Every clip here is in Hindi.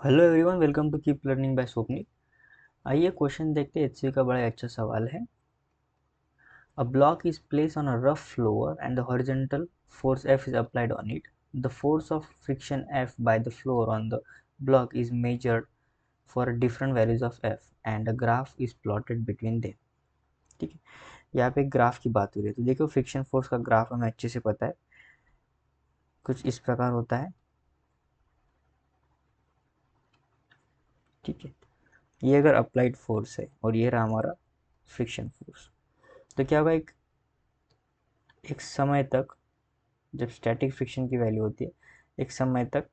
Hello everyone, welcome to keep learning by Swapnik. आइए क्वेश्चन देखते हैं। एचसी का बड़ा अच्छा सवाल है। A block is place on a rough floor and the horizontal force F is applied on it. The force of friction F by the floor on the block is measured for different values of F and a graph is plotted between them. ठीक है, यहाँ पे एक ग्राफ की बात हो रही है। तो देखो, फ्रिक्शन फोर्स का ग्राफ हमें अच्छे से पता है, कुछ इस प्रकार होता है। ठीक है, ये अगर अप्लाइड फोर्स है और ये रहा हमारा फ्रिक्शन फोर्स, तो क्या होगा, एक समय तक जब स्टैटिक फ्रिक्शन की वैल्यू होती है, एक समय तक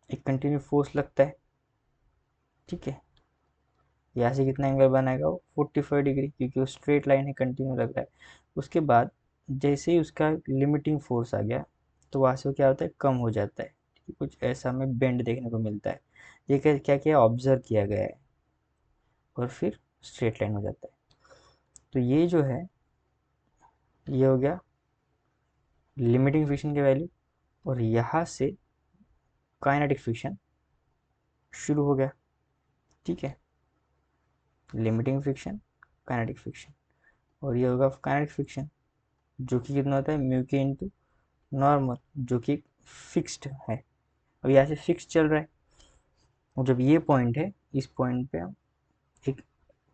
एक कंटिन्यू फोर्स लगता है। ठीक है, यहाँ से कितना एंगल बनाएगा वो 45 डिग्री, क्योंकि वो स्ट्रेट लाइन है, कंटिन्यू लग रहा है। उसके बाद जैसे ही उसका लिमिटिंग फोर्स आ गया, तो वहाँ से वो क्या होता है, कम हो जाता है। ठीक है, कुछ ऐसा हमें बेंड देखने को मिलता है। ये क्या क्या क्या ऑब्जर्व किया गया है, और फिर स्ट्रेट लाइन हो जाता है। तो ये जो है, ये हो गया लिमिटिंग फ्रिक्शन की वैल्यू, और यहाँ से काइनेटिक फ्रिक्शन शुरू हो गया। ठीक है, लिमिटिंग फ्रिक्शन, काइनेटिक फ्रिक्शन, और ये होगा काइनेटिक फ्रिक्शन, जो कि कितना होता है, म्यू के इंटू नॉर्मल, जो कि फिक्स्ड है। अब यहाँ से फिक्स चल रहा है, और जब ये पॉइंट है, इस पॉइंट पे हम एक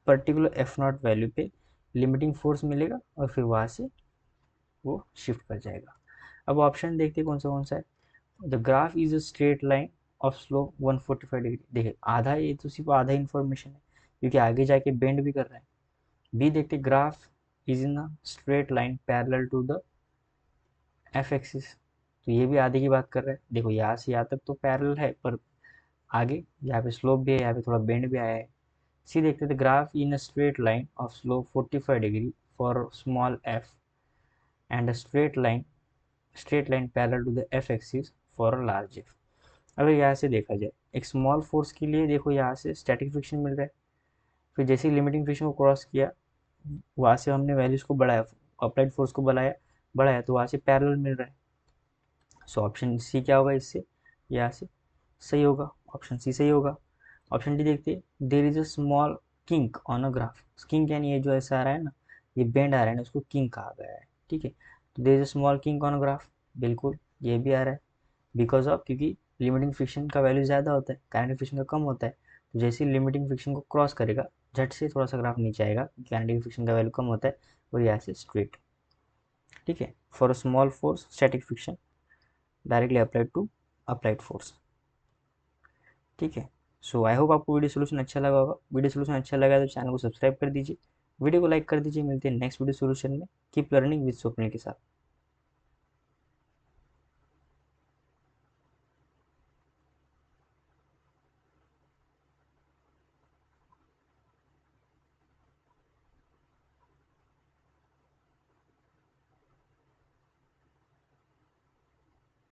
पर्टिकुलर एफ नॉट वैल्यू पे लिमिटिंग फोर्स मिलेगा, और फिर वहाँ से वो शिफ्ट कर जाएगा। अब ऑप्शन देखते हैं कौन सा है। The graph is a straight line of slope 145 degree. देखिए, आधा, ये तो सिर्फ आधा इन्फॉर्मेशन है, क्योंकि आगे जाके बेंड भी कर रहा है। बी देखते, graph is in a straight line parallel to the F axis. तो ये भी आधे की बात कर रहा है। देखो, यहाँ से यहाँ तक तो पैरेलल है, पर आगे यहाँ पे स्लोप भी है, यहाँ पे थोड़ा बेंड भी आया है। सी देखते थे, graph in a straight line of slope 45 degree for small F and a straight line parallel to the F axis for a large F. अगर यहाँ से देखा जाए, एक स्मॉल फोर्स के लिए देखो, यहाँ से स्टैटिक फ्रिक्शन मिल रहा है, फिर जैसे ही लिमिटिंग फ्रिक्शन को क्रॉस किया, वहाँ से हमने वैल्यूज को बढ़ाया, अप्लाइड फोर्स को बढ़ाया बढ़ाया, तो वहाँ से पैरेलल मिल रहा है। सो ऑप्शन सी क्या होगा इससे, यहाँ से सही होगा, ऑप्शन सी सही होगा। ऑप्शन डी देखते, there is a small kink on a graph. Kink यानी ये जो ऐसा आ रहा है ना, ये बेंड आ रहा है ना, उसको किंक कहा गया है। ठीक है, तो there is a small kink on a graph, बिल्कुल ये भी आ रहा है। बिकॉज ऑफ, क्योंकि लिमिटिंग फ्रिक्शन का वैल्यू ज़्यादा होता है, काइनेटिक फ्रिक्शन का कम होता है। तो जैसे ही लिमिटिंग फ्रिक्शन को क्रॉस करेगा, झट से थोड़ा सा ग्राफ नीचे आएगा, काइनेटिक फ्रिक्शन का वैल्यू कम होता है, और यहाँ से स्ट्रेट। ठीक है, for a small force static friction directly applied to applied force. ठीक है, सो आई होप आपको वीडियो सोल्यूशन अच्छा लगा होगा। वीडियो सोल्यूशन अच्छा लगा तो चैनल को सब्सक्राइब कर दीजिए, वीडियो को लाइक कर दीजिए। मिलते हैं नेक्स्ट वीडियो सोल्यूशन में। कीप लर्निंग विद स्वप्निल के साथ।